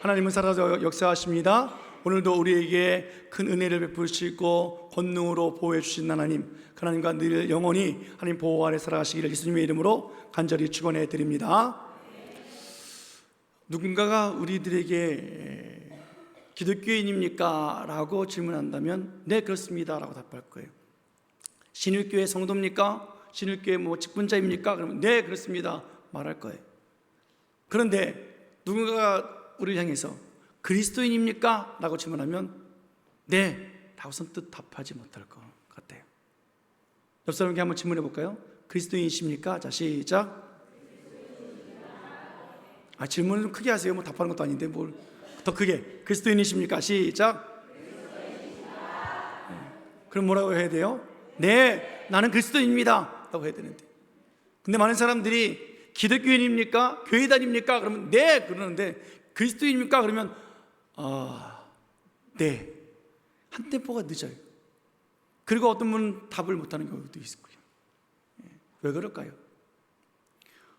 하나님은 살아서 역사하십니다. 오늘도 우리에게 큰 은혜를 베푸시고 권능으로 보호해 주신 하나님, 하나님과 늘 영원히 하나님 보호 아래 살아가시기를 예수님의 이름으로 간절히 축원해 드립니다. 누군가가 우리들에게 기독교인입니까? 라고 질문한다면 네 그렇습니다 라고 답할 거예요. 신일교회 성도입니까? 신일교회 직분자입니까? 그러면 네 그렇습니다 말할 거예요. 그런데 누군가가 우리를 향해서 그리스도인입니까? 라고 질문하면 네 라고 선뜻 답하지 못할 것 같아요. 옆 사람에게 한번 질문해 볼까요? 그리스도인이십니까? 자 시작. 질문을 좀 크게 하세요. 답하는 것도 아닌데 뭘 더 크게. 그리스도인이십니까? 시작. 그럼 뭐라고 해야 돼요? 네 나는 그리스도인입니다 라고 해야 되는데, 근데 많은 사람들이 기독교인입니까? 교회 다닙니까? 그러면 네 그러는데 그리스도인입니까? 그러면 네 한 템포가 늦어요. 그리고 어떤 분은 답을 못하는 경우도 있고요. 왜 그럴까요?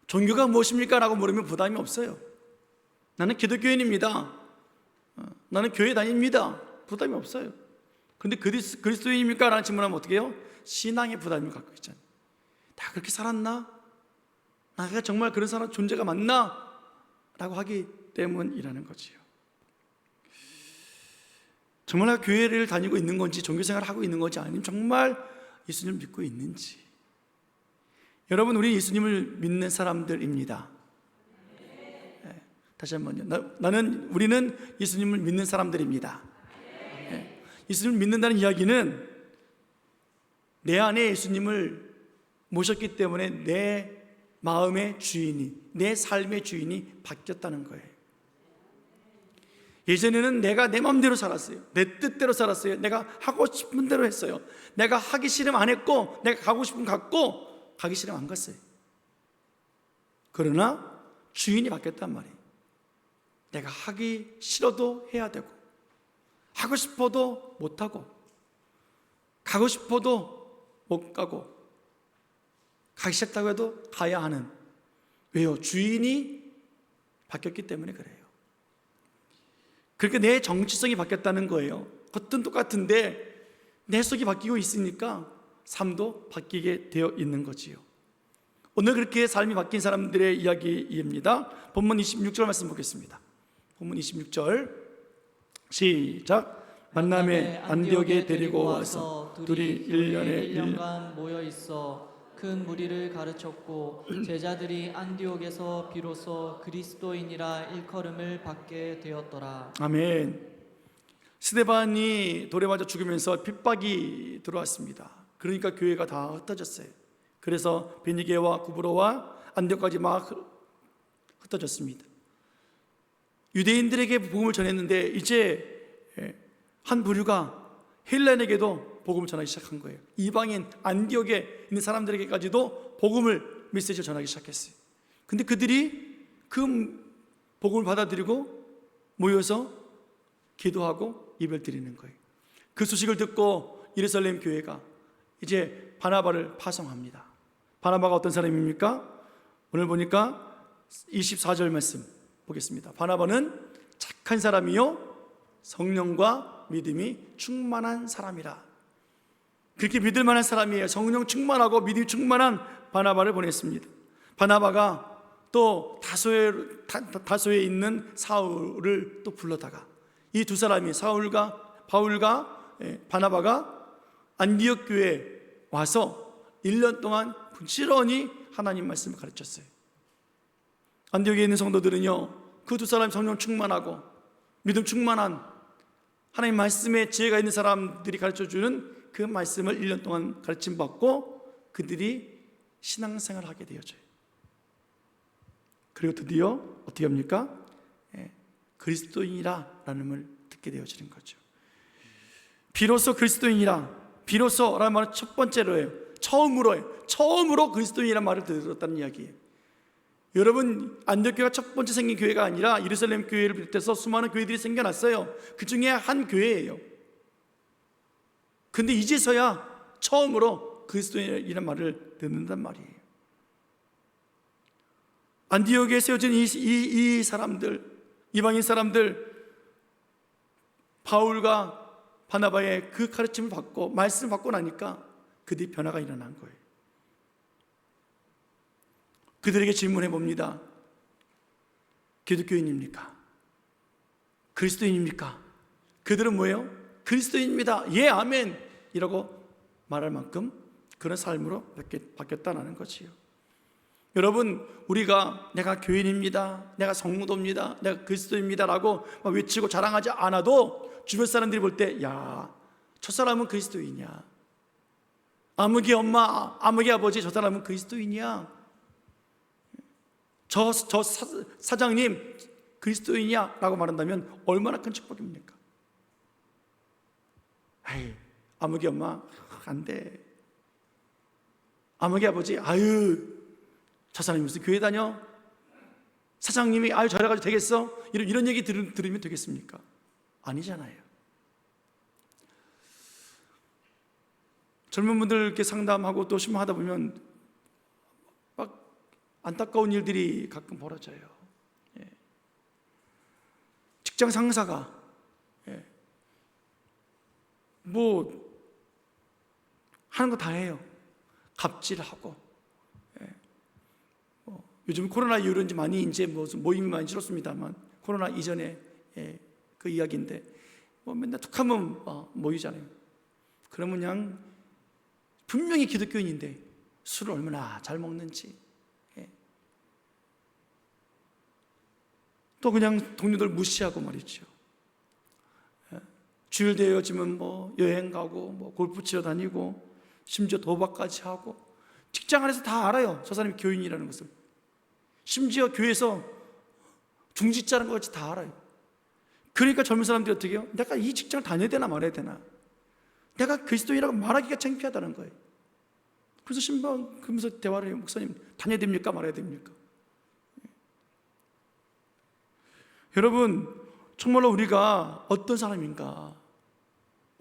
종교가 무엇입니까? 라고 물으면 부담이 없어요. 나는 기독교인입니다. 나는 교회 다닙니다. 부담이 없어요. 그런데 그리스도인입니까? 라는 질문하면 어떻게 해요? 신앙의 부담을 갖고 있잖아요. 다 그렇게 살았나? 내가 정말 그런 사람 존재가 맞나? 라고 하기 때문이라는 거지요. 정말 내가 교회를 다니고 있는 건지 종교생활을 하고 있는 건지, 아니면 정말 예수님을 믿고 있는지. 여러분, 우리 예수님을 믿는 사람들입니다. 네, 다시 한번요. 우리는 예수님을 믿는 사람들입니다. 네, 예수님을 믿는다는 이야기는 내 안에 예수님을 모셨기 때문에 내 마음의 주인이, 내 삶의 주인이 바뀌었다는 거예요. 예전에는 내가 내 마음대로 살았어요. 내 뜻대로 살았어요. 내가 하고 싶은 대로 했어요. 내가 하기 싫으면 안 했고, 내가 가고 싶으면 갔고, 가기 싫으면 안 갔어요. 그러나 주인이 바뀌었단 말이에요. 내가 하기 싫어도 해야 되고, 하고 싶어도 못 하고, 가고 싶어도 못 가고, 가기 싫다고 해도 가야 하는. 왜요? 주인이 바뀌었기 때문에 그래요. 그러니까 내 정체성이 바뀌었다는 거예요. 겉은 똑같은데 내 속이 바뀌고 있으니까 삶도 바뀌게 되어 있는 거지요. 오늘 그렇게 삶이 바뀐 사람들의 이야기입니다. 본문 26절 말씀 보겠습니다. 본문 26절 시작. 만남에 안디옥에 데리고 와서 둘이 1년간 모여 있어 큰 무리를 가르쳤고, 제자들이 안디옥에서 비로소 그리스도인이라 일컬음을 받게 되었더라. 아멘. 스데반이 돌에 맞아 죽으면서 핍박이 들어왔습니다. 그러니까 교회가 다 흩어졌어요. 그래서 베니게와 구브로와 안디옥까지 막 흩어졌습니다. 유대인들에게 복음을 전했는데 이제 한 부류가 헬라인에게도 복음을 전하기 시작한 거예요. 이방인 안디옥에 있는 사람들에게까지도 복음을, 메시지를 전하기 시작했어요. 근데 그들이 그 복음을 받아들이고 모여서 기도하고 예배를 드리는 거예요. 그 소식을 듣고 예루살렘 교회가 이제 바나바를 파송합니다. 바나바가 어떤 사람입니까? 오늘 보니까 24절 말씀 보겠습니다. 바나바는 착한 사람이요 성령과 믿음이 충만한 사람이라. 그렇게 믿을 만한 사람이에요. 성령 충만하고 믿음이 충만한 바나바를 보냈습니다. 바나바가 또 다소에 있는 사울을 또 불러다가 이 두 사람이 바울과 바나바가 안디옥 교회에 와서 1년 동안 부지런히 하나님 말씀을 가르쳤어요. 안디옥에 있는 성도들은요, 그 두 사람이 성령 충만하고 믿음 충만한 하나님 말씀에 지혜가 있는 사람들이 가르쳐주는 그 말씀을 1년 동안 가르침 받고 그들이 신앙생활을 하게 되어져요. 그리고 드디어 어떻게 합니까? 그리스도인이라는 말 듣게 되어지는 거죠. 비로소 그리스도인이라, 비로소라는 말은 첫 번째로예요. 처음으로 그리스도인이라는 말을 들었다는 이야기예요. 여러분, 안디옥교회가 첫 번째 생긴 교회가 아니라 예루살렘 교회를 비롯해서 수많은 교회들이 생겨났어요. 그 중에 한 교회예요. 근데 이제서야 처음으로 그리스도인이라는 말을 듣는단 말이에요. 안디옥에 세워진 이 사람들, 이방인 사람들 바울과 바나바의 그 가르침을 받고 말씀을 받고 나니까 그들이 변화가 일어난 거예요. 그들에게 질문해 봅니다. 기독교인입니까? 그리스도인입니까? 그들은 뭐예요? 그리스도인입니다. 예, 아멘 이라고 말할 만큼 그런 삶으로 바뀌었다는 거지요. 여러분, 우리가 내가 교인입니다, 내가 성도입니다, 내가 그리스도입니다 라고 외치고 자랑하지 않아도 주변 사람들이 볼 때, 야, 저 사람은 그리스도인이야, 아무개 엄마, 아무개 아버지, 저 사람은 그리스도인이야, 저 사장님 그리스도인이야 라고 말한다면 얼마나 큰 축복입니까? 아이, 아무개 엄마 안 돼, 아무개 아버지, 아유 저 사람이 무슨 교회 다녀? 사장님이 아유 저래가지고 되겠어? 이런 얘기 들으면 되겠습니까? 아니잖아요. 젊은 분들께 상담하고 또 신문하다 보면 막 안타까운 일들이 가끔 벌어져요. 예. 직장 상사가 뭐 하는 거 다 해요. 갑질하고, 요즘 코로나 이후로인지 많이 이제 무슨 모임이 많이 줄었습니다만 코로나 이전에 그 이야기인데 뭐 맨날 툭하면 모이잖아요. 그러면 그냥 분명히 기독교인인데 술을 얼마나 잘 먹는지, 또 그냥 동료들 무시하고 말이죠. 주일 되어지면 뭐 여행 가고 뭐 골프 치러 다니고 심지어 도박까지 하고, 직장 안에서 다 알아요. 저 사람이 교인이라는 것을. 심지어 교회에서 중지자라는 것 같이 다 알아요. 그러니까 젊은 사람들이 어떻게 해요? 내가 이 직장을 다녀야 되나 말아야 되나, 내가 그리스도인이라고 말하기가 창피하다는 거예요. 그래서 신방 그러면서 대화를 해요. 목사님 다녀야 됩니까 말아야 됩니까? 여러분, 정말로 우리가 어떤 사람인가,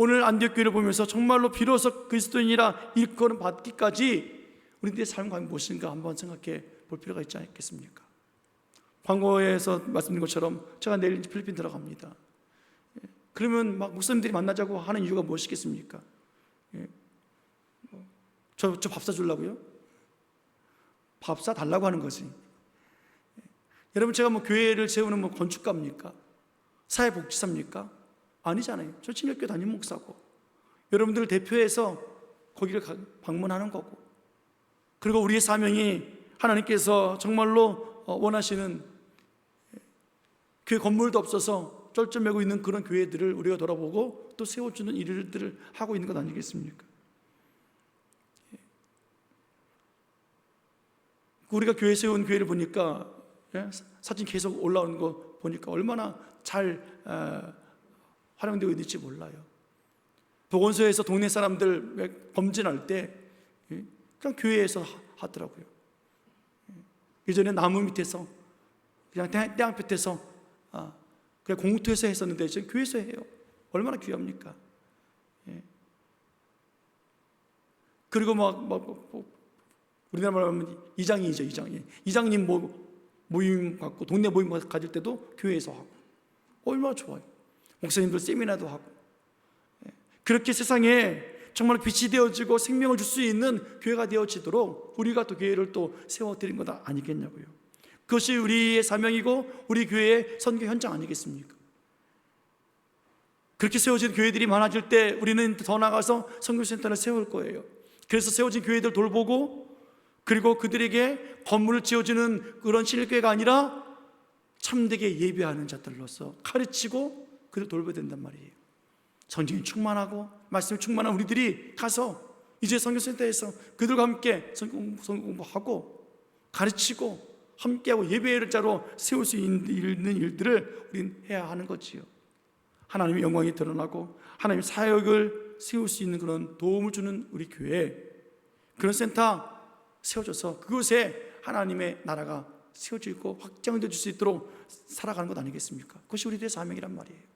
오늘 안디옥 교회를 보면서 정말로 비로소 그리스도인이라 일컬음 받기까지 우리들의 삶과 무엇인가 한번 생각해 볼 필요가 있지 않겠습니까? 광고에서 말씀드린 것처럼 제가 내일 필리핀 들어갑니다. 그러면 막 목사님들이 만나자고 하는 이유가 무엇이겠습니까? 저 밥 사주려고요? 밥 사달라고 하는 거지. 여러분, 제가 뭐 교회를 세우는 뭐 건축가입니까? 사회복지사입니까? 아니잖아요. 저 친일교회 담임 목사고 여러분들을 대표해서 거기를 방문하는 거고, 그리고 우리의 사명이 하나님께서 정말로 원하시는 교회 건물도 없어서 쩔쩔매고 있는 그런 교회들을 우리가 돌아보고 또 세워주는 일들을 하고 있는 것 아니겠습니까? 우리가 교회 세운 교회를 보니까 사진 계속 올라오는 거 보니까 얼마나 잘 활용되고 있는지 몰라요. 보건소에서 동네 사람들 범죄할 때 그냥 교회에서 하더라고요. 예전에 나무 밑에서 그냥 땅끝에서 그냥 공투에서 했었는데 지금 교회에서 해요. 얼마나 귀합니까? 그리고 우리나라 말로 하면 이장이죠. 이장님 모임 갖고 동네 모임 가질 때도 교회에서 하고 얼마나 좋아요. 목사님들 세미나도 하고, 그렇게 세상에 정말 빛이 되어지고 생명을 줄 수 있는 교회가 되어지도록 우리가 또 교회를 또 세워드린 것 아니겠냐고요. 그것이 우리의 사명이고 우리 교회의 선교 현장 아니겠습니까? 그렇게 세워진 교회들이 많아질 때 우리는 더 나가서 선교센터를 세울 거예요. 그래서 세워진 교회들 돌보고, 그리고 그들에게 건물을 지어주는 그런 신일교회가 아니라 참되게 예배하는 자들로서 가르치고 그들 돌봐야 된단 말이에요. 성경이 충만하고 말씀이 충만한 우리들이 가서 이제 선교센터에서 그들과 함께 성경 공부하고 가르치고 함께하고 예배를 자로 세울 수 있는 일들을 우리는 해야 하는 거지요. 하나님의 영광이 드러나고 하나님의 사역을 세울 수 있는 그런 도움을 주는 우리 교회, 그런 센터 세워져서 그곳에 하나님의 나라가 세워지고 확장될 수 있도록 살아가는 것 아니겠습니까? 그것이 우리들의 사명이란 말이에요.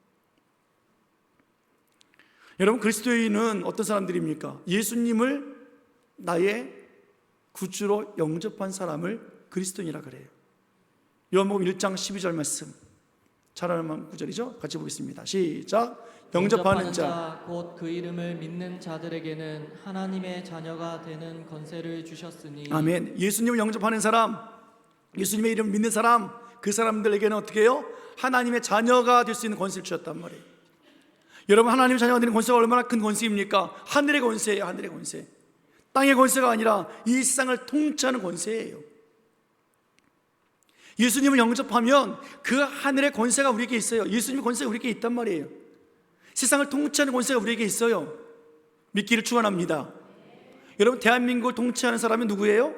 여러분, 그리스도인은 어떤 사람들입니까? 예수님을 나의 구주로 영접한 사람을 그리스도인이라 그래요. 요한복음 1장 12절 말씀, 잘하는 구절이죠. 같이 보겠습니다. 시작. 영접하는 자, 곧 그 이름을 믿는 자들에게는 하나님의 자녀가 되는 권세를 주셨으니. 아멘. 예수님을 영접하는 사람, 예수님의 이름을 믿는 사람, 그 사람들에게는 어떻게 해요? 하나님의 자녀가 될 수 있는 권세를 주셨단 말이에요. 여러분, 하나님의 자녀가 되는 권세가 얼마나 큰 권세입니까? 하늘의 권세예요. 하늘의 권세. 땅의 권세가 아니라 이 세상을 통치하는 권세예요. 예수님을 영접하면 그 하늘의 권세가 우리에게 있어요. 예수님의 권세가 우리에게 있단 말이에요. 세상을 통치하는 권세가 우리에게 있어요. 믿기를 축원합니다. 여러분, 대한민국을 통치하는 사람이 누구예요?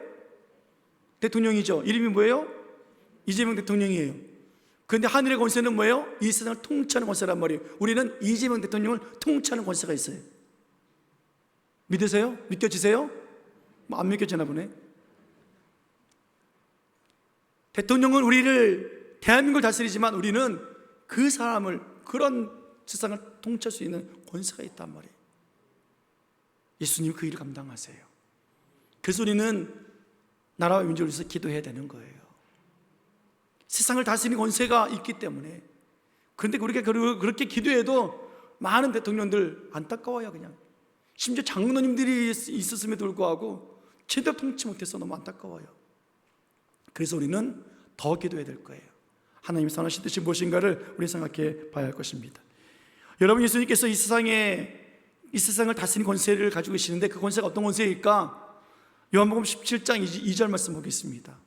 대통령이죠. 이름이 뭐예요? 이재명 대통령이에요. 그런데 하늘의 권세는 뭐예요? 이 세상을 통치하는 권세란 말이에요. 우리는 이재명 대통령을 통치하는 권세가 있어요. 믿으세요? 믿겨지세요? 뭐 안 믿겨지나 보네. 대통령은 우리를, 대한민국을 다스리지만 우리는 그 사람을, 그런 세상을 통치할 수 있는 권세가 있단 말이에요. 예수님이 그 일을 감당하세요. 그래서 우리는 나라와 민족을 위해서 기도해야 되는 거예요. 세상을 다스리는 권세가 있기 때문에. 그런데 우리가 그렇게 기도해도 많은 대통령들 안타까워요. 그냥 심지어 장로님들이 있었음에도 불구하고 제대로 통치 못해서 너무 안타까워요. 그래서 우리는 더 기도해야 될 거예요. 하나님의 선하신 뜻이 무엇인가를 우리 생각해 봐야 할 것입니다. 여러분, 예수님께서 이 세상을 다스리는 권세를 가지고 계시는데 그 권세가 어떤 권세일까? 요한복음 17장 2절 말씀 보겠습니다.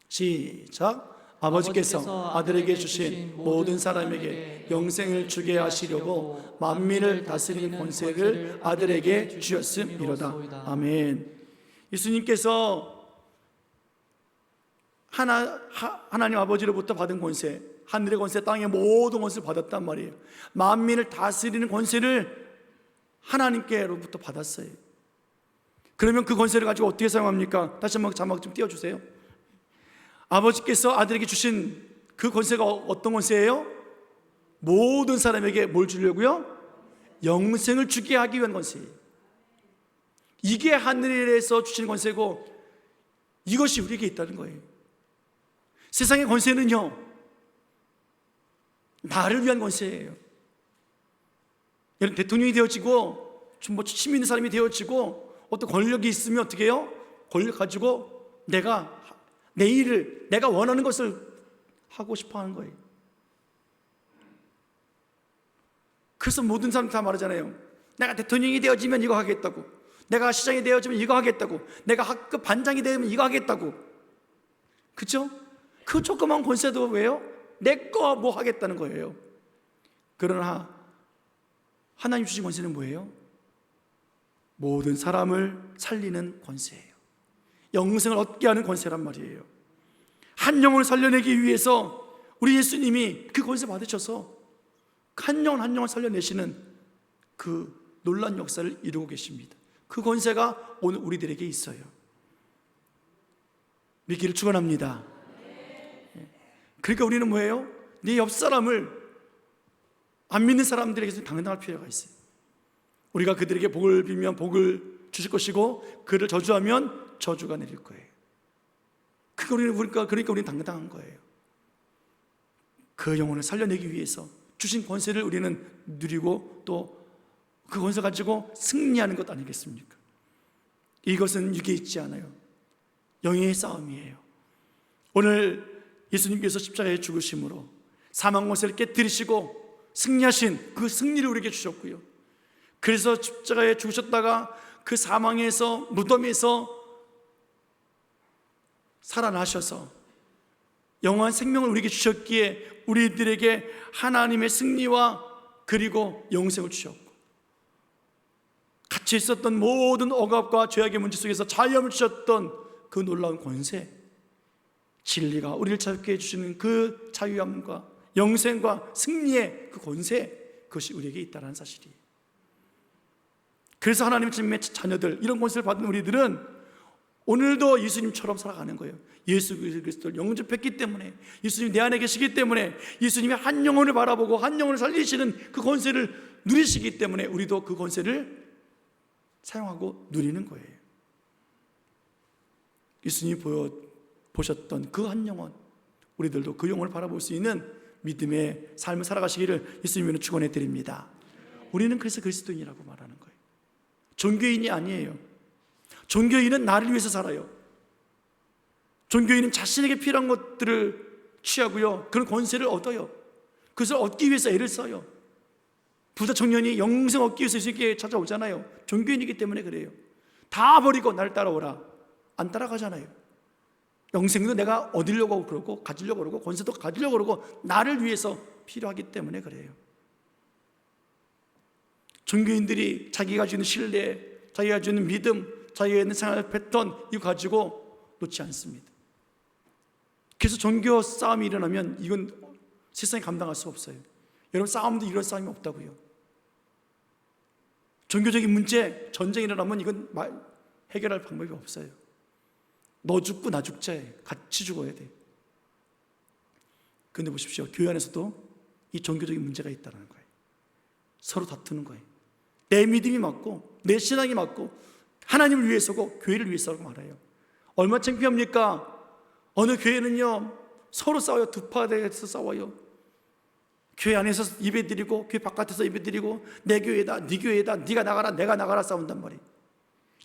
시작. 아버지께서 아들에게 주신 모든 사람에게 영생을 주게 하시려고 만민을 다스리는 권세를 아들에게 주셨음이로다. 아멘. 예수님께서 하나님 아버지로부터 받은 권세, 하늘의 권세, 땅의 모든 권세를 받았단 말이에요. 만민을 다스리는 권세를 하나님께로부터 받았어요. 그러면 그 권세를 가지고 어떻게 사용합니까? 다시 한번 자막 좀 띄워주세요. 아버지께서 아들에게 주신 그 권세가 어떤 권세예요? 모든 사람에게 뭘 주려고요? 영생을 주게 하기 위한 권세예요. 이게 하늘에서 주신 권세고 이것이 우리에게 있다는 거예요. 세상의 권세는요, 나를 위한 권세예요. 여러분, 대통령이 되어지고 뭐 힘 있는 사람이 되어지고 어떤 권력이 있으면 어떻게 해요? 권력 가지고 내 일을, 내가 원하는 것을 하고 싶어 하는 거예요. 그래서 모든 사람들 다 말하잖아요. 내가 대통령이 되어지면 이거 하겠다고, 내가 시장이 되어지면 이거 하겠다고, 내가 학급 반장이 되면 이거 하겠다고. 그렇죠? 그 조그만 권세도 왜요? 내 거 뭐 하겠다는 거예요. 그러나 하나님 주신 권세는 뭐예요? 모든 사람을 살리는 권세예요. 영생을 얻게 하는 권세란 말이에요. 한 영혼을 살려내기 위해서 우리 예수님이 그 권세 받으셔서 한 영혼 한 영혼 살려내시는 그 놀라운 역사를 이루고 계십니다. 그 권세가 오늘 우리들에게 있어요. 믿기를 축원합니다. 그러니까 우리는 뭐예요? 네 옆 사람을, 안 믿는 사람들에게서 당당할 필요가 있어요. 우리가 그들에게 복을 빌면 복을 주실 것이고 그를 저주하면 저주가 내릴 거예요. 그러니까 우리는 당당한 거예요. 그 영혼을 살려내기 위해서 주신 권세를 우리는 누리고 또 그 권세 가지고 승리하는 것 아니겠습니까? 이것은 육에 있지 않아요. 영의 싸움이에요. 오늘 예수님께서 십자가에 죽으심으로 사망 권세를 깨뜨리시고 승리하신 그 승리를 우리에게 주셨고요. 그래서 십자가에 죽으셨다가 그 사망에서, 무덤에서 살아나셔서 영원한 생명을 우리에게 주셨기에 우리들에게 하나님의 승리와 그리고 영생을 주셨고, 같이 있었던 모든 억압과 죄악의 문제 속에서 자유함을 주셨던 그 놀라운 권세, 진리가 우리를 자유케 해주시는 그 자유함과 영생과 승리의 그 권세, 그것이 우리에게 있다는 사실이에요. 그래서 하나님의 자녀들, 이런 권세를 받은 우리들은 오늘도 예수님처럼 살아가는 거예요. 예수 그리스도를 영접했기 때문에, 예수님이 내 안에 계시기 때문에, 예수님이 한 영혼을 바라보고 한 영혼을 살리시는 그 권세를 누리시기 때문에 우리도 그 권세를 사용하고 누리는 거예요. 예수님이 보셨던 그 한 영혼, 우리들도 그 영혼을 바라볼 수 있는 믿음의 삶을 살아가시기를 예수님으로 축원해 드립니다. 우리는 그래서 그리스도인이라고 말하는 거예요. 종교인이 아니에요. 종교인은 나를 위해서 살아요. 종교인은 자신에게 필요한 것들을 취하고요, 그런 권세를 얻어요. 그것을 얻기 위해서 애를 써요. 부자 청년이 영생 얻기 위해서 예수님께 찾아오잖아요. 종교인이기 때문에 그래요. 다 버리고 나를 따라오라. 안 따라가잖아요. 영생도 내가 얻으려고 하고 그러고, 가지려고 그러고, 권세도 가지려고 그러고, 나를 위해서 필요하기 때문에 그래요. 종교인들이 자기가 가지고 있는 신뢰, 자기가 가지고 있는 믿음, 자기가 있는 생활 패턴, 이거 가지고 놓지 않습니다. 그래서 종교 싸움이 일어나면 이건 세상에 감당할 수 없어요. 여러분, 싸움도 이런 싸움이 없다고요. 종교적인 문제, 전쟁이 일어나면 이건 해결할 방법이 없어요. 너 죽고 나 죽자에 같이 죽어야 돼. 그런데 보십시오, 교회 안에서도 이 종교적인 문제가 있다는 거예요. 서로 다투는 거예요. 내 믿음이 맞고 내 신앙이 맞고 하나님을 위해서고 교회를 위해서라고 말해요. 얼마나 창피합니까? 어느 교회는요, 서로 싸워요. 두 파대에서 싸워요. 교회 안에서 예배드리고 교회 바깥에서 예배드리고, 내 교회다, 네 교회다, 네가 나가라, 내가 나가라 싸운단 말이에요.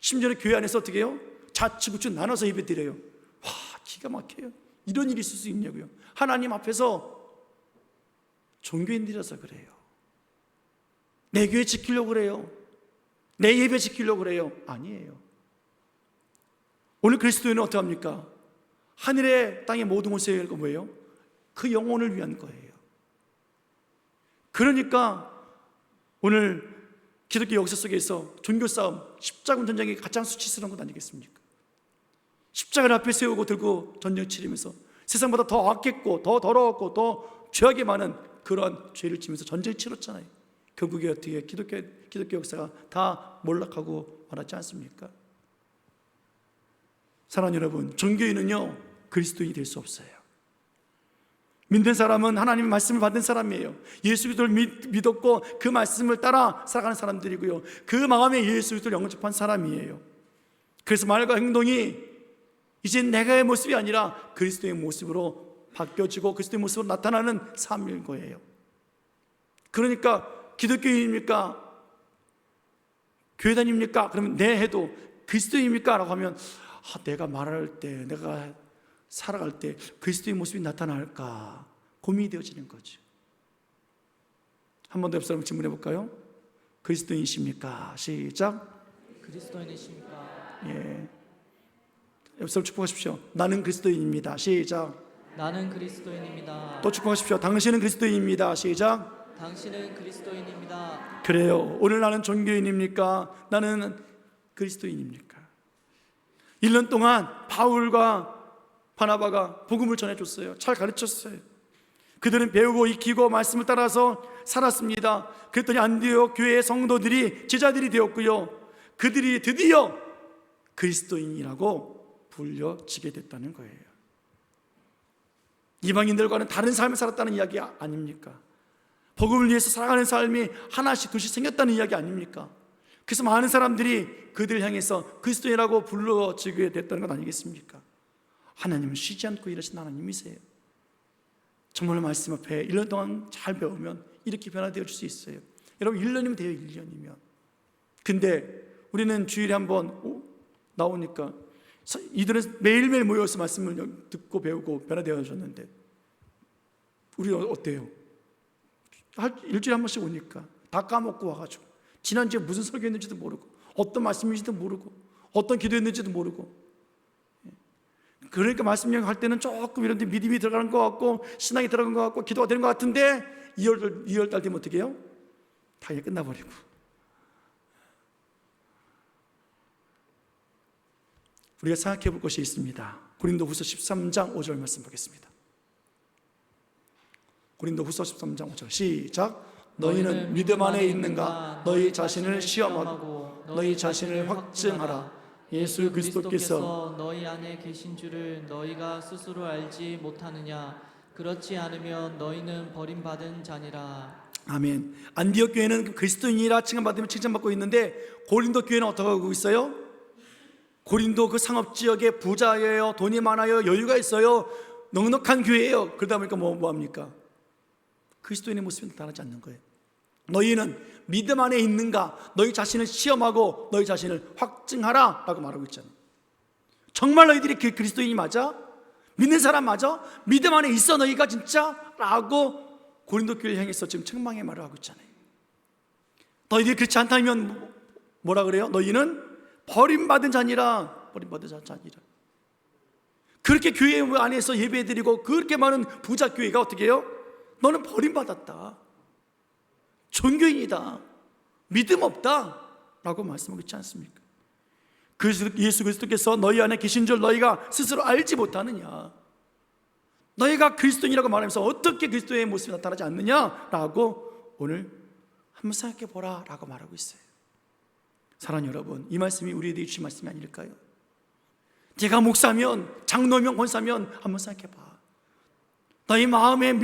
심지어는 교회 안에서 어떻게 해요? 좌측우측 나눠서 예배드려요. 와, 기가 막혀요. 이런 일이 있을 수 있냐고요. 하나님 앞에서 종교인들이라서 그래요. 내 교회 지키려고 그래요. 내 예배 지키려고 그래요. 아니에요. 오늘 그리스도인은 어떻게 합니까? 하늘의 땅의 모든 것을 열고 뭐예요? 그 영혼을 위한 거예요. 그러니까 오늘 기독교 역사 속에서 종교 싸움, 십자군 전쟁이 가장 수치스러운 것 아니겠습니까? 십자가를 앞에 세우고 들고 전쟁 치르면서 세상보다 더 악했고 더 더러웠고 더 죄악이 많은 그러한 죄를 지면서 전쟁을 치렀잖아요. 결국에 어떻게 기독교 역사가 다 몰락하고 말하지 않습니까? 사랑하는 여러분, 종교인은요 그리스도인이 될 수 없어요. 믿는 사람은 하나님의 말씀을 받은 사람이에요. 예수 그리스도를 믿었고 그 말씀을 따라 살아가는 사람들이고요, 그 마음에 예수 그리스도를 영접한 사람이에요. 그래서 말과 행동이 이제 내가의 모습이 아니라 그리스도의 모습으로 바뀌어지고 그리스도의 모습으로 나타나는 삶인 거예요. 그러니까 기독교인입니까? 교회 다닙니까? 그러면 네 해도 그리스도인입니까? 라고 하면 내가 말할 때, 내가 살아갈 때 그리스도의 모습이 나타날까 고민이 되어지는 거죠. 한 번 더 옆 사람 질문해 볼까요? 그리스도인이십니까? 시작. 그리스도인이십니까? 예. 옆 사람 축복하십시오. 나는 그리스도인입니다. 시작. 나는 그리스도인입니다. 또 축복하십시오. 당신은 그리스도인입니다. 시작. 당신은 그리스도인입니다. 그래요. 오늘 나는 종교인입니까? 나는 그리스도인입니까? 1년 동안 바울과 바나바가 복음을 전해줬어요. 잘 가르쳤어요. 그들은 배우고 익히고 말씀을 따라서 살았습니다. 그랬더니 안디옥 교회의 성도들이 제자들이 되었고요, 그들이 드디어 그리스도인이라고 불려지게 됐다는 거예요. 이방인들과는 다른 삶을 살았다는 이야기 아닙니까? 복음을 위해서 살아가는 삶이 하나씩 둘씩 생겼다는 이야기 아닙니까? 그래서 많은 사람들이 그들을 향해서 그리스도인이라고 불러지게 됐다는 것 아니겠습니까? 하나님은 쉬지 않고 일하신 하나님이세요. 정말 말씀 앞에 1년 동안 잘 배우면 이렇게 변화되어 줄 수 있어요. 여러분, 1년이면 돼요. 1년이면. 근데 우리는 주일에 한번 나오니까 이들은 매일매일 모여서 말씀을 듣고 배우고 변화되어졌는데 우리는 어때요? 일주일에 한 번씩 오니까 다 까먹고 와가지고 지난주에 무슨 설교했는지도 모르고 어떤 말씀인지도 모르고 어떤 기도했는지도 모르고, 그러니까 말씀 할 때는 조금 이런 데 믿음이 들어가는 것 같고 신앙이 들어간 것 같고 기도가 되는 것 같은데 2월달 되면 어떻게 해요? 다 이제 끝나버리고. 우리가 생각해 볼 것이 있습니다. 고린도후서 13장 5절 말씀 보겠습니다. 고린도후서 13장 5절 시작. 너희는 믿음 안에 있는가? 너희 자신을 시험하고 너희 자신을 확증하라. 예수 그리스도께서 너희 안에 계신 줄을 너희가 스스로 알지 못하느냐? 그렇지 않으면 너희는 버림받은 자니라. 아멘. 안디옥 교회는 그리스도인이라 칭찬받으며 칭찬받고 있는데 고린도 교회는 어떻게 하고 있어요? 고린도 그 상업지역에 부자예요. 돈이 많아요. 여유가 있어요. 넉넉한 교회예요. 그러다 보니까 뭐합니까? 그리스도인의 모습이 나타나지 않는 거예요. 너희는 믿음 안에 있는가? 너희 자신을 시험하고 너희 자신을 확증하라 라고 말하고 있잖아요. 정말 너희들이 그리스도인이 맞아? 믿는 사람 맞아? 믿음 안에 있어 너희가 진짜? 라고 고린도 교회를 향해서 지금 책망의 말을 하고 있잖아요. 너희들이 그렇지 않다면 뭐라 그래요? 너희는 버림받은 자니라. 버림받은 자니라. 그렇게 교회 안에서 예배드리고 그렇게 많은 부자 교회가 어떻게 해요? 너는 버림받았다, 종교인이다, 믿음 없다 라고 말씀하고 있지 않습니까? 그래서 예수 그리스도께서 너희 안에 계신 줄 너희가 스스로 알지 못하느냐, 너희가 그리스도인이라고 말하면서 어떻게 그리스도의 모습이 나타나지 않느냐라고 오늘 한번 생각해 보라 라고 말하고 있어요. 사랑하는 여러분, 이 말씀이 우리에게 주신 말씀이 아닐까요? 제가 목사면, 장로면, 권사면 한번 생각해 봐. 너희 마음에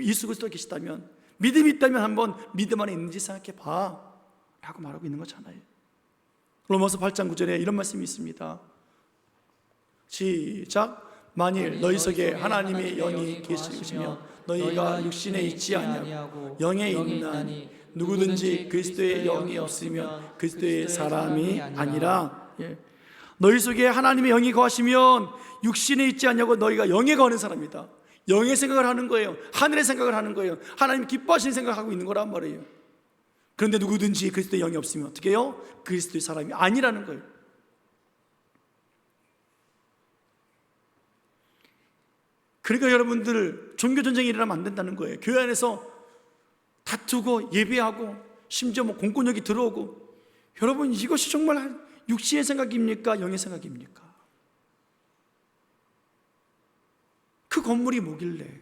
예수 그리스도가 계시다면, 믿음이 있다면 한번 믿음 안에 있는지 생각해 봐 라고 말하고 있는 거잖아요. 로마서 8장 9절에 이런 말씀이 있습니다. 시작. 만일 너희 속에 하나님의 영이 계시면 너희가 육신에 있지 아니하고 영에 있나니 누구든지 그리스도의 영이 없으면 그리스도의 사람이 아니라. 너희 속에 하나님의 영이 거하시면 육신에 있지 않냐고 너희가 영에 거하는 사람이다. 영의 생각을 하는 거예요. 하늘의 생각을 하는 거예요. 하나님 기뻐하시는 생각을 하고 있는 거란 말이에요. 그런데 누구든지 그리스도의 영이 없으면 어떻게 해요? 그리스도의 사람이 아니라는 거예요. 그러니까 여러분들, 종교전쟁이 일어나면 안 된다는 거예요. 교회 안에서 다투고 예배하고 심지어 공권력이 들어오고, 여러분 이것이 정말 육신의 생각입니까? 영의 생각입니까? 그 건물이 뭐길래?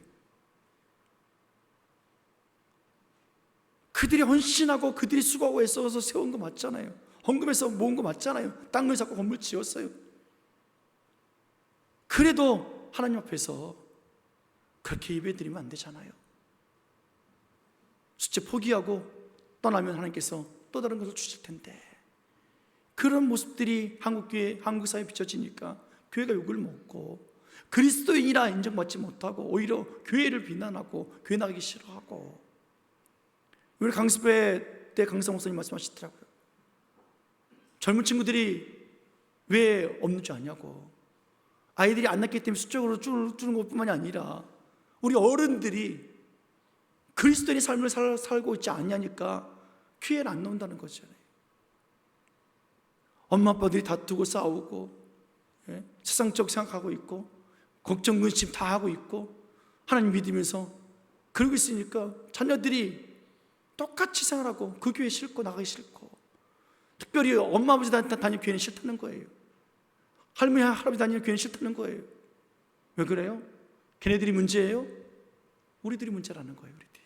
그들이 헌신하고 그들이 수고하고 애써서 세운 거 맞잖아요. 헌금해서 모은 거 맞잖아요. 땅을 잡고 건물 지었어요. 그래도 하나님 앞에서 그렇게 예배드리면 안 되잖아요. 숫자 포기하고 떠나면 하나님께서 또 다른 것을 주실 텐데, 그런 모습들이 한국교회, 한국사회에 비춰지니까 교회가 욕을 먹고 그리스도인이라 인정받지 못하고 오히려 교회를 비난하고 교회 나가기 싫어하고. 우리 강습회 때 강사 목사님 말씀하시더라고요. 젊은 친구들이 왜 없는 줄 아냐고. 아이들이 안 낳기 때문에 수적으로 줄는 것뿐만이 아니라 우리 어른들이 그리스도인의 삶을 살고 있지 않냐니까 교회를 안 나온다는 거잖아요. 엄마 아빠들이 다투고 싸우고, 세상적 생각하고 있고 걱정 근심 다 하고 있고 하나님 믿으면서 그러고 있으니까 자녀들이 똑같이 생활하고 그 교회 싫고 나가기 싫고, 특별히 엄마 아버지 다니는 교회는 싫다는 거예요. 할머니 할아버지 다니는 교회는 싫다는 거예요. 왜 그래요? 걔네들이 문제예요? 우리들이 문제라는 거예요. 우리들이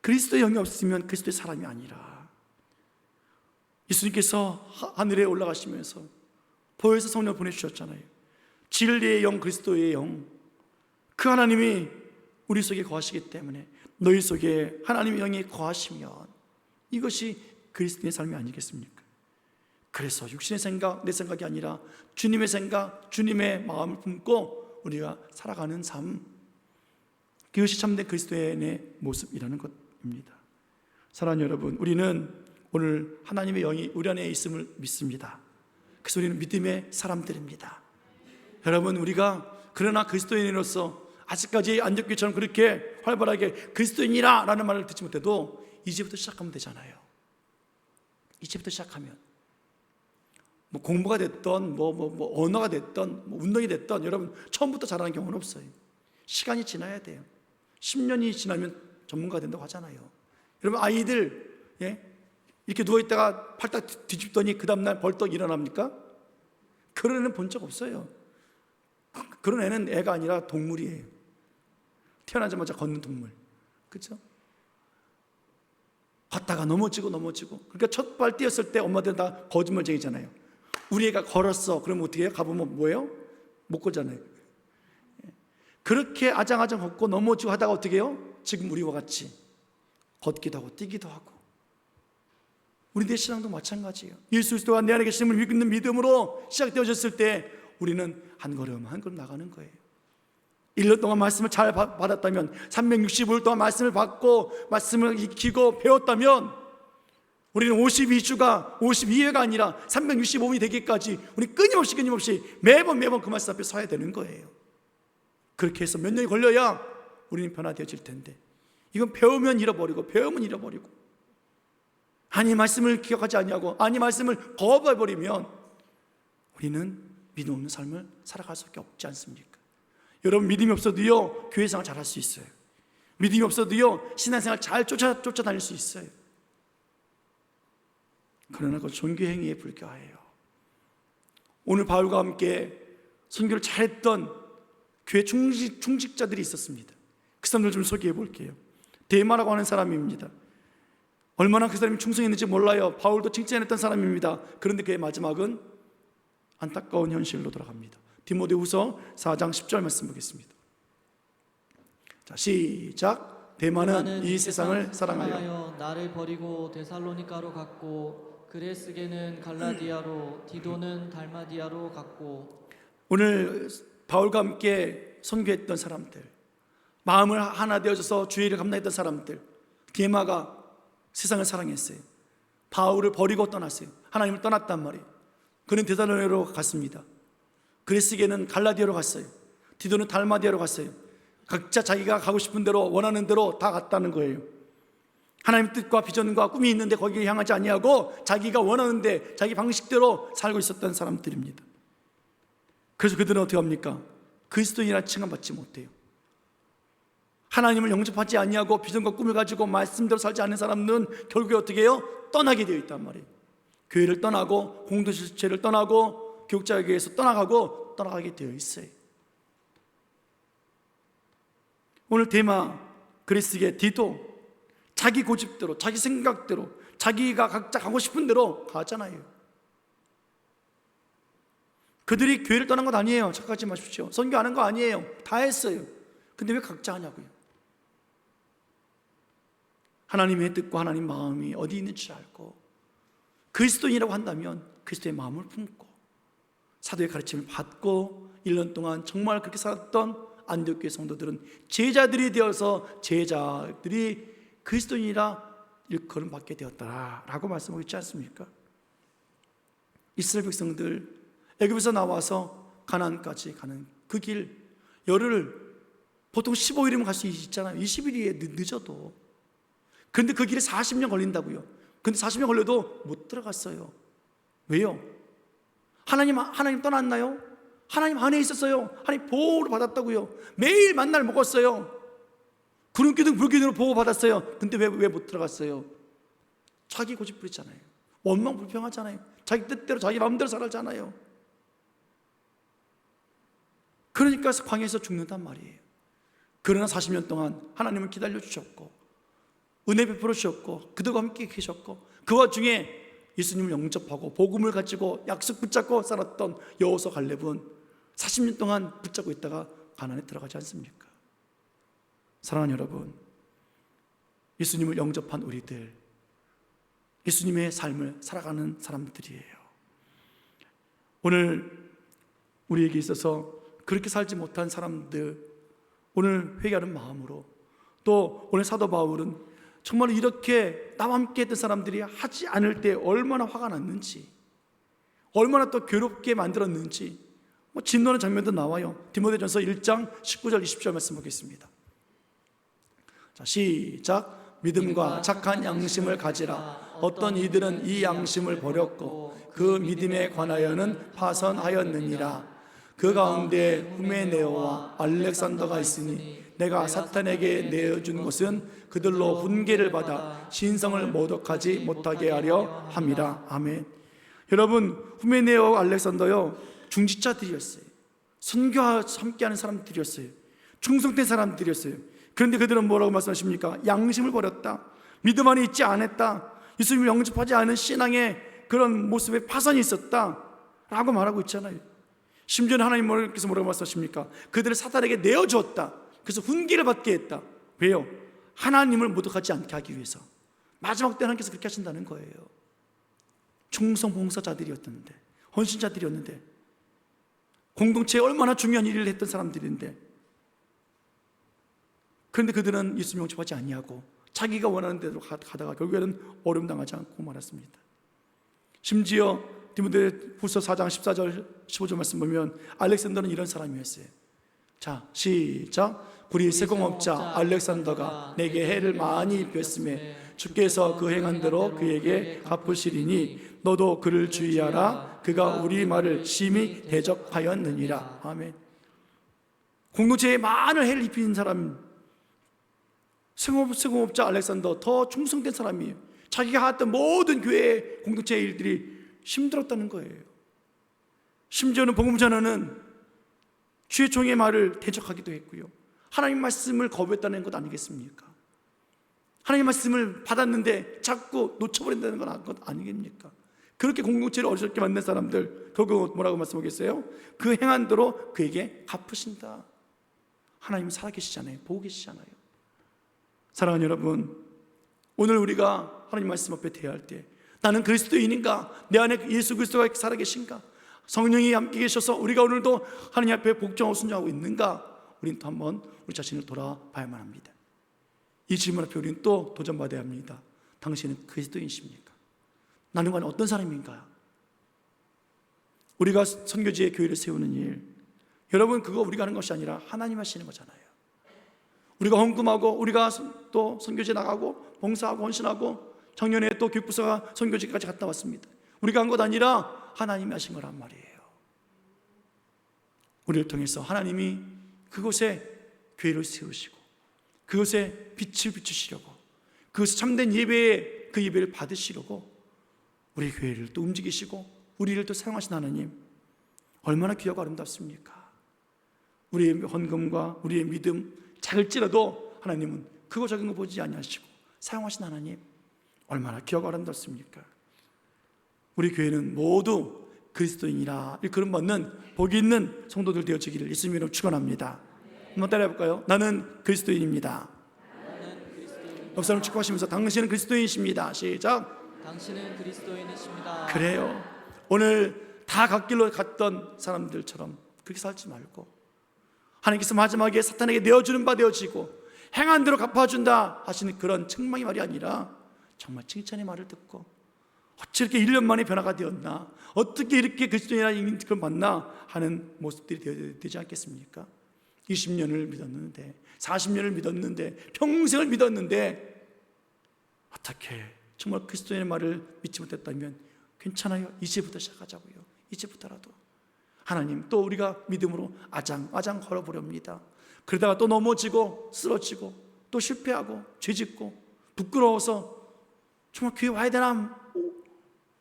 그리스도의 영이 없으면 그리스도의 사람이 아니라. 예수님께서 하늘에 올라가시면서 보혜사 성령을 보내주셨잖아요. 진리의 영, 그리스도의 영, 그 하나님이 우리 속에 거하시기 때문에 너희 속에 하나님의 영이 거하시면 이것이 그리스도의 삶이 아니겠습니까? 그래서 육신의 생각, 내 생각이 아니라 주님의 생각, 주님의 마음을 품고 우리가 살아가는 삶, 그것이 참된 그리스도인의 모습이라는 것입니다. 사랑하는 여러분, 우리는 오늘 하나님의 영이 우리 안에 있음을 믿습니다. 그래서 우리는 믿음의 사람들입니다. 여러분, 우리가 그러나 그리스도인으로서 아직까지 안적교처럼 그렇게 활발하게 그리스도인이라 라는 말을 듣지 못해도 이제부터 시작하면 되잖아요. 이제부터 시작하면 공부가 됐던 언어가 됐던 운동이 됐던, 여러분 처음부터 잘하는 경우는 없어요. 시간이 지나야 돼요. 10년이 지나면 전문가가 된다고 하잖아요. 여러분 아이들 이렇게 누워있다가 팔딱 뒤집더니 그 다음날 벌떡 일어납니까? 그런 애는 본 적 없어요. 그런 애는 애가 아니라 동물이에요. 태어나자마자 걷는 동물. 그렇죠? 걷다가 넘어지고 그러니까 첫 발 띄었을 때 엄마들은 다 거짓말쟁이잖아요. 우리 애가 걸었어. 그러면 어떻게 해요? 가보면 뭐예요? 못 걷잖아요. 그렇게 아장아장 걷고 넘어지고 하다가 어떻게 해요? 지금 우리와 같이 걷기도 하고 뛰기도 하고. 우리들의 신앙도 마찬가지예요. 예수 그리스도가 내 안에 계심을 믿는 믿음으로 시작되어졌을 때 우리는 한 걸음 한 걸음 나가는 거예요. 1년 동안 말씀을 잘 받았다면, 365일 동안 말씀을 받고 말씀을 익히고 배웠다면, 우리는 52주가 52회가 아니라 365일이 되기까지 우리 끊임없이 매번 그 말씀 앞에 서야 되는 거예요. 그렇게 해서 몇 년이 걸려야 우리는 변화되어질 텐데, 이건 배우면 잃어버리고 아니 말씀을 기억하지 아니하고 아니 말씀을 거부해버리면 우리는 믿음 없는 삶을 살아갈 수밖에 없지 않습니까? 여러분, 믿음이 없어도요 교회생활 잘할 수 있어요. 믿음이 없어도요 신앙생활 잘 쫓아다닐 수 있어요. 그러나 그 종교행위에 불과해요. 오늘 바울과 함께 선교를 잘했던 교회 중직자들이 있었습니다. 그 사람들 좀 소개해 볼게요. 데마라고 하는 사람입니다. 얼마나 그 사람이 충성했는지 몰라요. 바울도 칭찬했던 사람입니다. 그런데 그의 마지막은 안타까운 현실로 돌아갑니다. 디모데후서 4장 10절 말씀 보겠습니다. 자, 시작. 데마는 이 세상을 사랑하여 나를 버리고 데살로니가로 갔고, 그레스게는 갈라디아로, 디도는 달마디아로 갔고. 오늘 바울과 함께 선교했던 사람들, 마음을 하나 되어져서 주의 일을 감당했던 사람들, 데마가 세상을 사랑했어요. 바울을 버리고 떠났어요. 하나님을 떠났단 말이에요. 그는 데살로니가로 갔습니다. 그레스게는 갈라디아로 갔어요. 디도는 달마디아로 갔어요. 각자 자기가 가고 싶은 대로, 원하는 대로 다 갔다는 거예요. 하나님 뜻과 비전과 꿈이 있는데 거기에 향하지 아니하고 자기가 원하는데 자기 방식대로 살고 있었던 사람들입니다. 그래서 그들은 어떻게 합니까? 그리스도인이라 칭함받지 못해요. 하나님을 영접하지 아니하고 비전과 꿈을 가지고 말씀대로 살지 않는 사람은 결국에 어떻게 해요? 떠나게 되어 있단 말이에요. 교회를 떠나고 공동체를 떠나고 교육자에게서 떠나가게 되어 있어요. 오늘 데마, 그레스게, 디도 자기 고집대로, 자기 생각대로, 자기가 각자 가고 싶은 대로 가잖아요. 그들이 교회를 떠난 것 아니에요. 착각하지 마십시오. 선교하는 거 아니에요. 다 했어요. 근데 왜 각자 하냐고요? 하나님의 뜻과 하나님 마음이 어디 있는지 알고 그리스도인이라고 한다면 그리스도의 마음을 품고 사도의 가르침을 받고 1년 동안 정말 그렇게 살았던 안디옥교회 성도들은 제자들이 되어서 제자들이 그리스도인이라 일컬음 받게 되었다라고 말씀하고 있지 않습니까? 이스라엘 백성들 애굽에서 나와서 가나안까지 가는 그 길, 열흘, 보통 15일이면 갈 수 있잖아요. 20일이 늦어도. 그런데 그 길에 40년 걸린다고요. 근데 40년 걸려도 못 들어갔어요. 왜요? 하나님 떠났나요? 하나님 안에 있었어요. 하나님 보호를 받았다고요. 매일 만날 먹었어요. 구름기둥 불기둥으로 보호받았어요. 근데 왜 못 들어갔어요? 자기 고집 부리잖아요. 원망 불평하잖아요. 자기 뜻대로 자기 마음대로 살았잖아요. 그러니까 광야에서 죽는단 말이에요. 그러나 40년 동안 하나님을 기다려 주셨고 은혜 베풀어 주셨고 그들과 함께 계셨고 그 와중에 예수님을 영접하고 복음을 가지고 약속 붙잡고 살았던 여호수아 갈렙은 40년 동안 붙잡고 있다가 가나안에 들어가지 않습니까? 사랑하는 여러분, 예수님을 영접한 우리들, 예수님의 삶을 살아가는 사람들이에요. 오늘 우리에게 있어서 그렇게 살지 못한 사람들, 오늘 회개하는 마음으로, 또 오늘 사도 바울은 정말 이렇게 나와 함께 했던 사람들이 하지 않을 때 얼마나 화가 났는지, 얼마나 또 괴롭게 만들었는지 진노하는 장면도 나와요. 디모데전서 1장 19절 20절 말씀 보겠습니다. 자, 시작. 믿음과 착한 양심을 가지라. 어떤 이들은 이 양심을 버렸고 그 믿음에 관하여는 파선하였느니라. 그 가운데 후메네오와 알렉산더가 있으니 내가 사탄에게 내어준 것은 그들로 훈계를 받아 신성을 모독하지 못하게 하려 함이라. 아멘. 여러분, 후메네오와 알렉산더요 중직자들이었어요. 선교와 함께하는 사람들이었어요. 충성된 사람들이었어요. 그런데 그들은 뭐라고 말씀하십니까? 양심을 버렸다. 믿음 안에 있지 않았다. 예수님을 영접하지 않은 신앙의 그런 모습에 파선이 있었다 라고 말하고 있잖아요. 심지어는 하나님께서 뭐라고 말씀하십니까? 그들을 사탄에게 내어주었다. 그래서 훈계를 받게 했다. 왜요? 하나님을 모독하지 않게 하기 위해서. 마지막 때 하나님께서 그렇게 하신다는 거예요. 충성 봉사자들이었는데, 헌신자들이었는데, 공동체에 얼마나 중요한 일을 했던 사람들인데 그런데 그들은 예수님 영접하지 아니하고 자기가 원하는 대로 가다가 결국에는 어려움 당하지 않고 말았습니다. 심지어 디모데후서 4장 14절 15절 말씀 보면 알렉산더는 이런 사람이었어요. 자, 시작. 우리 세공업자 알렉산더가 내게 해를 많이 입혔음에 주께서 그 행한 대로 그에게 갚으시리니 너도 그를 주의하라. 그가 우리 말을 심히 대적하였느니라. 아멘. 공동체에 많은 해를 입힌 사람, 세공업자 알렉산더, 더 충성된 사람이에요. 자기가 했던 모든 교회 공동체의 일들이 힘들었다는 거예요. 심지어는 복음 전하는 주의 종의 말을 대적하기도 했고요. 하나님 말씀을 거부했다는 것 아니겠습니까? 하나님 말씀을 받았는데 자꾸 놓쳐버린다는 건 아니겠습니까? 그렇게 공동체를 어렵게 만든 사람들, 결국 뭐라고 말씀하겠어요? 그 행한 대로 그에게 갚으신다. 하나님 살아계시잖아요. 보고 계시잖아요. 사랑하는 여러분, 오늘 우리가 하나님 말씀 앞에 대할 때 나는 그리스도인인가? 내 안에 예수 그리스도가 살아계신가? 성령이 함께 계셔서 우리가 오늘도 하나님 앞에 복종하고 순종하고 있는가? 우리는 또 한번 우리 자신을 돌아봐야만 합니다. 이 질문 앞에 우리는 또 도전받아야 합니다. 당신은 그리스도인이십니까? 나는 과연 어떤 사람인가? 우리가 선교지의 교회를 세우는 일, 여러분 그거 우리가 하는 것이 아니라 하나님 하시는 거잖아요. 우리가 헌금하고 우리가 또 선교지 나가고 봉사하고 헌신하고 작년에 또 교육부서가 선교지까지 갔다 왔습니다. 우리가 한 것 아니라 하나님이 하신 거란 말이에요. 우리를 통해서 하나님이 그곳에 교회를 세우시고 그곳에 빛을 비추시려고, 그것에 참된 예배에 그 예배를 받으시려고 우리 교회를 또 움직이시고 우리를 또 사용하신 하나님, 얼마나 귀하고 아름답습니까? 우리의 헌금과 우리의 믿음 작을지라도 하나님은 크고 작은 거 보지 아니하시고 사용하신 하나님, 얼마나 귀하고 아름답습니까? 우리 교회는 모두 그리스도인이라 일컬음 받는 복이 있는 성도들 되어지기를 예수님 이름으로 축원합니다. 한번 따라해볼까요? 나는 그리스도인입니다. 옆 사람 축복하시면서 당신은 그리스도인이십니다. 시작. 당신은 그리스도인이십니다. 그래요. 오늘 다 갓길로 갔던 사람들처럼 그렇게 살지 말고 하나님께서 마지막에 사탄에게 내어주는 바 되어지고 행한 대로 갚아준다 하시는 그런 책망의 말이 아니라 정말 칭찬의 말을 듣고 어찌 이렇게 1년 만에 변화가 되었나, 어떻게 이렇게 그리스도인이라는 그걸 만나 하는 모습들이 되지 않겠습니까? 20년을 믿었는데 40년을 믿었는데 평생을 믿었는데 어떻게 정말 그리스도인의 말을 믿지 못했다면 괜찮아요. 이제부터 시작하자고요. 이제부터라도 하나님, 또 우리가 믿음으로 아장 걸어보렵니다. 그러다가 또 넘어지고 쓰러지고 또 실패하고 죄짓고 부끄러워서 정말 교회 와야 되나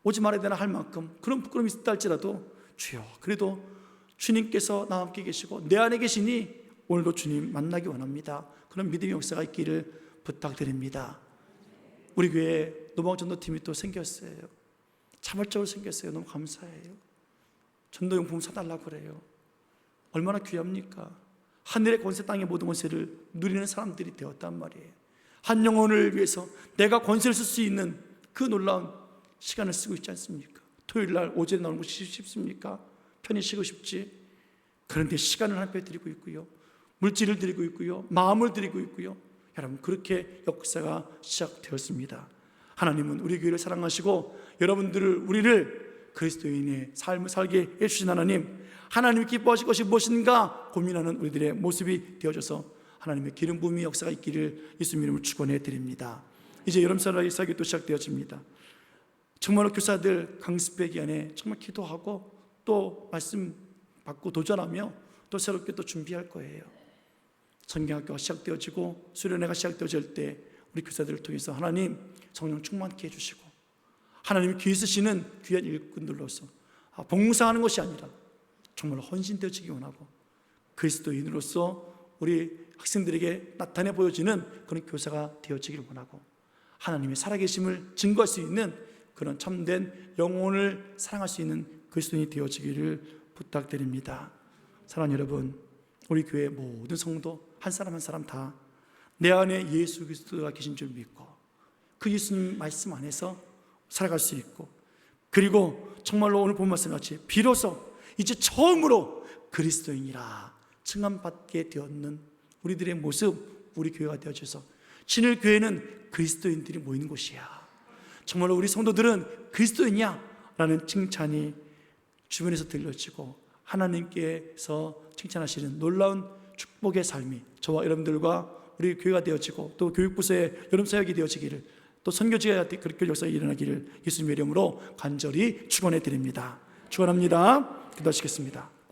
오지 말아야 되나 할 만큼 그런 부끄러움이 있다 할지라도 주여, 그래도 주님께서 나와 함께 계시고 내 안에 계시니 오늘도 주님 만나기 원합니다. 그런 믿음의 역사가 있기를 부탁드립니다. 우리 교회에 노방전도팀이 또 생겼어요. 자발적으로 생겼어요. 너무 감사해요. 전도용품 사달라고 그래요. 얼마나 귀합니까? 하늘의 권세, 땅의 모든 권세를 누리는 사람들이 되었단 말이에요. 한 영혼을 위해서 내가 권세를 쓸 수 있는 그 놀라운 시간을 쓰고 있지 않습니까? 토요일날 오전에 나오는 것이 쉽습니까? 편히 쉬고 싶지. 그런데 시간을 한편 드리고 있고요, 물질을 드리고 있고요, 마음을 드리고 있고요. 여러분, 그렇게 역사가 시작되었습니다. 하나님은 우리 교회를 사랑하시고 우리를 그리스도인의 삶을 살게 해주신 하나님, 하나님이 기뻐하실 것이 무엇인가 고민하는 우리들의 모습이 되어져서 하나님의 기름 부음의 역사가 있기를 예수님 이름으로 축원해 드립니다. 이제 여름사랑의 사역이 또 시작되어집니다. 정말로 교사들 강습회 기간에 정말 기도하고 또 말씀 받고 도전하며 또 새롭게 또 준비할 거예요. 성경학교가 시작되어지고 수련회가 시작되어질 때 우리 교사들을 통해서 하나님 성령 충만케 해주시고 하나님이 귀히 쓰시는 귀한 일꾼들로서 봉사하는 것이 아니라 정말 헌신되어지기 원하고 그리스도인으로서 우리 학생들에게 나타내 보여지는 그런 교사가 되어지기를 원하고 하나님의 살아계심을 증거할 수 있는 그런 참된 영혼을 사랑할 수 있는 그리스도인이 되어지기를 부탁드립니다. 사랑하는 여러분, 우리 교회 모든 성도 한 사람 한 사람 다 내 안에 예수 그리스도가 계신 줄 믿고 그 예수님 말씀 안에서 살아갈 수 있고, 그리고 정말로 오늘 본 말씀같이 비로소 이제 처음으로 그리스도인이라 칭함받게 되었는 우리들의 모습 우리 교회가 되어져서, 진일 교회는 그리스도인들이 모이는 곳이야, 정말로 우리 성도들은 그리스도인이야 라는 칭찬이 주변에서 들려지고 하나님께서 칭찬하시는 놀라운 축복의 삶이 저와 여러분들과 우리 교회가 되어지고, 또 교육부서의 여름 사역이 되어지기를, 또 선교지가 그렇게 역사가 일어나기를 예수님의 이름으로 간절히 축원해 드립니다. 축원합니다. 기도하시겠습니다.